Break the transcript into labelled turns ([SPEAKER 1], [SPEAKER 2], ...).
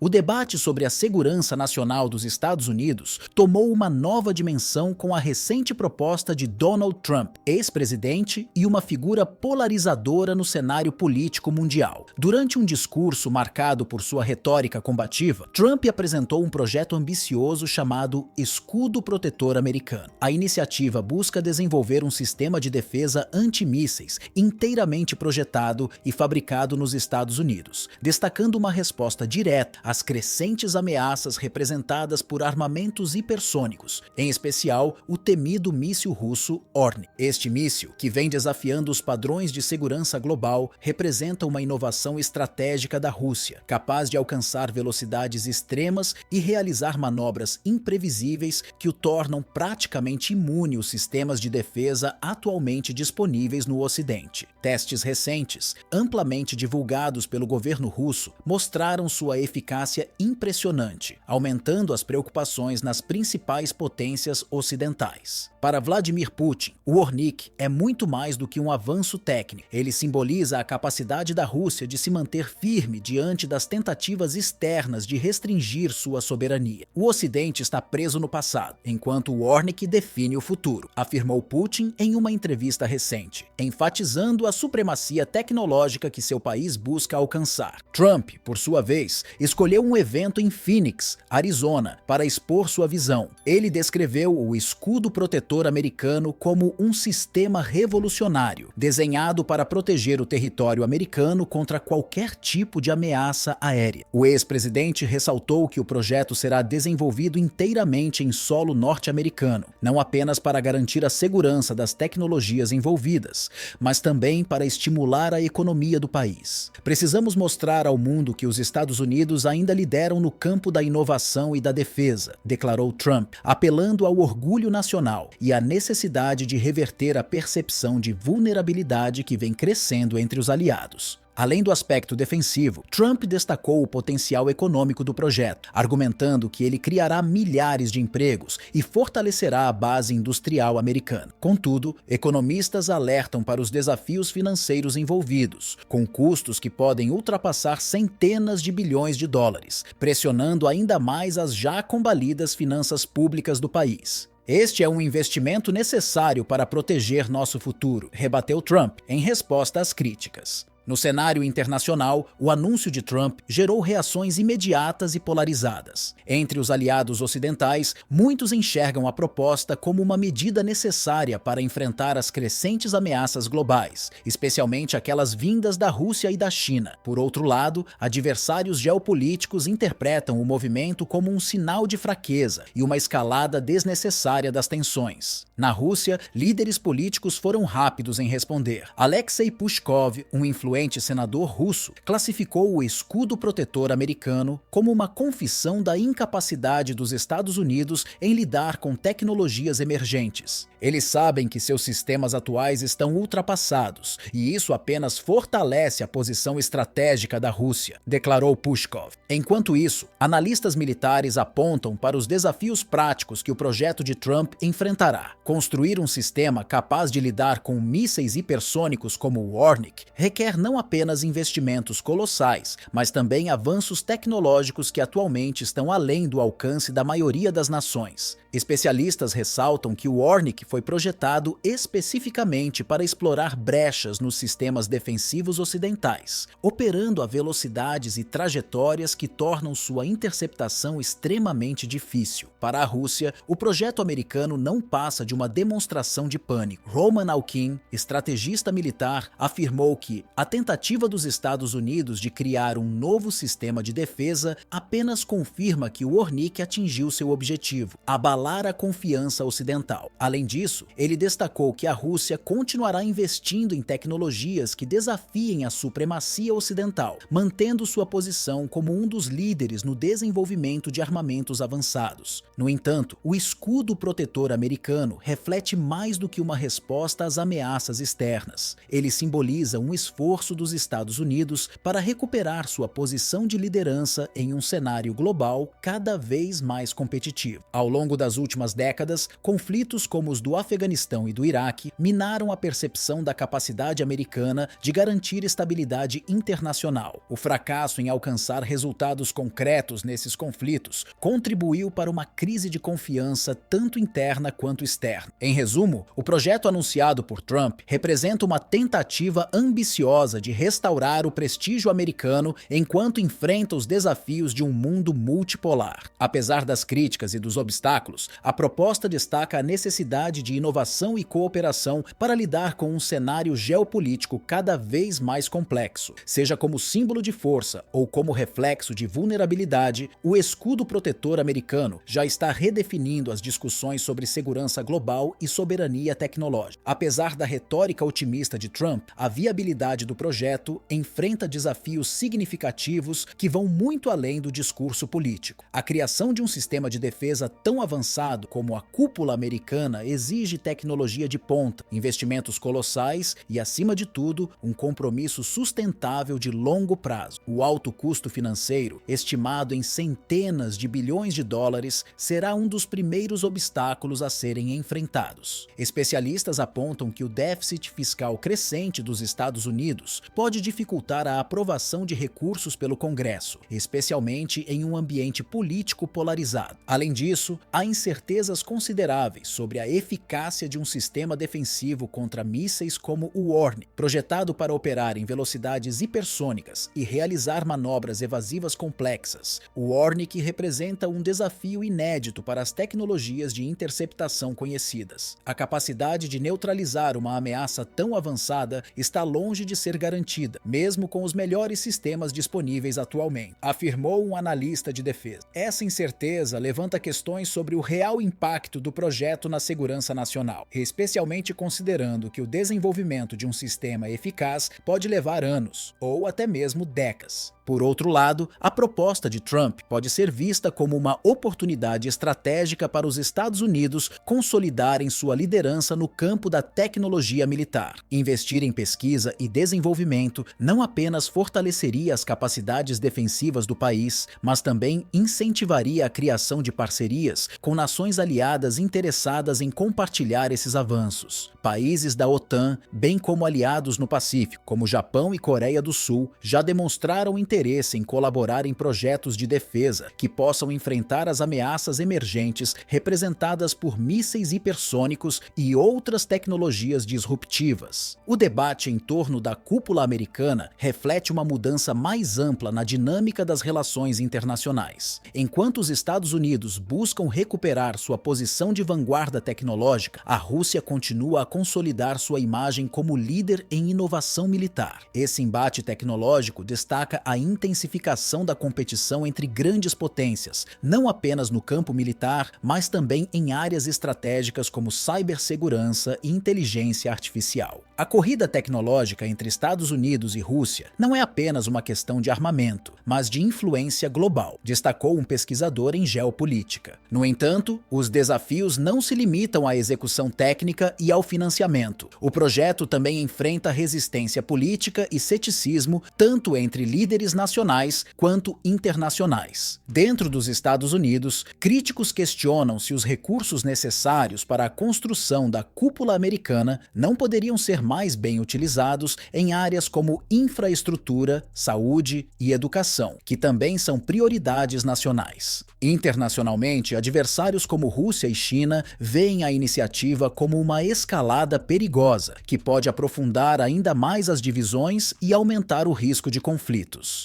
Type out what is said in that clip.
[SPEAKER 1] O debate sobre a segurança nacional dos Estados Unidos tomou uma nova dimensão com a recente proposta de Donald Trump, ex-presidente e uma figura polarizadora no cenário político mundial. Durante um discurso marcado por sua retórica combativa, Trump apresentou um projeto ambicioso chamado Escudo Protetor Americano. A iniciativa busca desenvolver um sistema de defesa antimísseis inteiramente projetado e fabricado nos Estados Unidos, destacando uma resposta direta às crescentes ameaças representadas por armamentos hipersônicos, em especial o temido míssil russo Orne. Este míssil, que vem desafiando os padrões de segurança global, representa uma inovação estratégica da Rússia, capaz de alcançar velocidades extremas e realizar manobras imprevisíveis que o tornam praticamente imune aos sistemas de defesa atualmente disponíveis no Ocidente. Testes recentes, amplamente divulgados pelo governo russo, mostraram sua eficácia impressionante, aumentando as preocupações nas principais potências ocidentais. Para Vladimir Putin, o Ornik é muito mais do que um avanço técnico. Ele simboliza a capacidade da Rússia de se manter firme diante das tentativas externas de restringir sua soberania. O Ocidente está preso no passado, enquanto o Ornik define o futuro, afirmou Putin em uma entrevista recente, enfatizando a supremacia tecnológica que seu país busca alcançar. Trump, por sua vez, escolheu um evento em Phoenix, Arizona, para expor sua visão. Ele descreveu o Escudo Protetor Americano como um sistema revolucionário, desenhado para proteger o território americano contra qualquer tipo de ameaça aérea. O ex-presidente ressaltou que o projeto será desenvolvido inteiramente em solo norte-americano, não apenas para garantir a segurança das tecnologias envolvidas, mas também para estimular a economia do país. Precisamos mostrar ao mundo que os Estados Unidos ainda lideram no campo da inovação e da defesa, declarou Trump, apelando ao orgulho nacional e à necessidade de reverter a percepção de vulnerabilidade que vem crescendo entre os aliados. Além do aspecto defensivo, Trump destacou o potencial econômico do projeto, argumentando que ele criará milhares de empregos e fortalecerá a base industrial americana. Contudo, economistas alertam para os desafios financeiros envolvidos, com custos que podem ultrapassar centenas de bilhões de dólares, pressionando ainda mais as já combalidas finanças públicas do país. Este é um investimento necessário para proteger nosso futuro, rebateu Trump, em resposta às críticas. No cenário internacional, o anúncio de Trump gerou reações imediatas e polarizadas. Entre os aliados ocidentais, muitos enxergam a proposta como uma medida necessária para enfrentar as crescentes ameaças globais, especialmente aquelas vindas da Rússia e da China. Por outro lado, adversários geopolíticos interpretam o movimento como um sinal de fraqueza e uma escalada desnecessária das tensões. Na Rússia, líderes políticos foram rápidos em responder. Alexei Pushkov, um influente senador russo, classificou o Escudo Protetor Americano como uma confissão da incapacidade dos Estados Unidos em lidar com tecnologias emergentes. Eles sabem que seus sistemas atuais estão ultrapassados, e isso apenas fortalece a posição estratégica da Rússia, declarou Pushkov. Enquanto isso, analistas militares apontam para os desafios práticos que o projeto de Trump enfrentará. Construir um sistema capaz de lidar com mísseis hipersônicos como o Ornik requer não apenas investimentos colossais, mas também avanços tecnológicos que atualmente estão além do alcance da maioria das nações. Especialistas ressaltam que o Ornik foi projetado especificamente para explorar brechas nos sistemas defensivos ocidentais, operando a velocidades e trajetórias que tornam sua interceptação extremamente difícil. Para a Rússia, o projeto americano não passa de uma demonstração de pânico. Roman Alkin, estrategista militar, afirmou que a tentativa dos Estados Unidos de criar um novo sistema de defesa apenas confirma que o Ornik atingiu seu objetivo: abalar a confiança ocidental. Além disso, ele destacou que a Rússia continuará investindo em tecnologias que desafiem a supremacia ocidental, mantendo sua posição como um dos líderes no desenvolvimento de armamentos avançados. No entanto, o Escudo Protetor Americano reflete mais do que uma resposta às ameaças externas. Ele simboliza um esforço esforço dos Estados Unidos para recuperar sua posição de liderança em um cenário global cada vez mais competitivo. Ao longo das últimas décadas, conflitos como os do Afeganistão e do Iraque minaram a percepção da capacidade americana de garantir estabilidade internacional. O fracasso em alcançar resultados concretos nesses conflitos contribuiu para uma crise de confiança tanto interna quanto externa. Em resumo, o projeto anunciado por Trump representa uma tentativa ambiciosa de restaurar o prestígio americano enquanto enfrenta os desafios de um mundo multipolar. Apesar das críticas e dos obstáculos, a proposta destaca a necessidade de inovação e cooperação para lidar com um cenário geopolítico cada vez mais complexo. Seja como símbolo de força ou como reflexo de vulnerabilidade, o escudo protetor americano já está redefinindo as discussões sobre segurança global e soberania tecnológica. Apesar da retórica otimista de Trump, a viabilidade do projeto enfrenta desafios significativos que vão muito além do discurso político. A criação de um sistema de defesa tão avançado como a cúpula americana exige tecnologia de ponta, investimentos colossais e, acima de tudo, um compromisso sustentável de longo prazo. O alto custo financeiro, estimado em centenas de bilhões de dólares, será um dos primeiros obstáculos a serem enfrentados. Especialistas apontam que o déficit fiscal crescente dos Estados Unidos pode dificultar a aprovação de recursos pelo Congresso, especialmente em um ambiente político polarizado. Além disso, há incertezas consideráveis sobre a eficácia de um sistema defensivo contra mísseis como o Warning, projetado para operar em velocidades hipersônicas e realizar manobras evasivas complexas. O Warning representa um desafio inédito para as tecnologias de interceptação conhecidas. A capacidade de neutralizar uma ameaça tão avançada está longe de ser garantida, mesmo com os melhores sistemas disponíveis atualmente, afirmou um analista de defesa. Essa incerteza levanta questões sobre o real impacto do projeto na segurança nacional, especialmente considerando que o desenvolvimento de um sistema eficaz pode levar anos, ou até mesmo décadas. Por outro lado, a proposta de Trump pode ser vista como uma oportunidade estratégica para os Estados Unidos consolidarem sua liderança no campo da tecnologia militar. Investir em pesquisa e desenvolvimento não apenas fortaleceria as capacidades defensivas do país, mas também incentivaria a criação de parcerias com nações aliadas interessadas em compartilhar esses avanços. Países da OTAN, bem como aliados no Pacífico, como Japão e Coreia do Sul, já demonstraram interesse em colaborar em projetos de defesa que possam enfrentar as ameaças emergentes representadas por mísseis hipersônicos e outras tecnologias disruptivas. O debate em torno da cúpula americana reflete uma mudança mais ampla na dinâmica das relações internacionais. Enquanto os Estados Unidos buscam recuperar sua posição de vanguarda tecnológica, a Rússia continua a consolidar sua imagem como líder em inovação militar. Esse embate tecnológico destaca a intensificação da competição entre grandes potências, não apenas no campo militar, mas também em áreas estratégicas como cibersegurança e inteligência artificial. A corrida tecnológica entre Estados Unidos e Rússia não é apenas uma questão de armamento, mas de influência global, destacou um pesquisador em geopolítica. No entanto, os desafios não se limitam à execução técnica e ao financiamento. O projeto também enfrenta resistência política e ceticismo tanto entre líderes nacionais quanto internacionais. Dentro dos Estados Unidos, críticos questionam se os recursos necessários para a construção da cúpula americana não poderiam ser mais bem utilizados em áreas como infraestrutura, saúde e educação, que também são prioridades nacionais. Internacionalmente, adversários como Rússia e China veem a iniciativa como uma escalada perigosa, que pode aprofundar ainda mais as divisões e aumentar o risco de conflitos.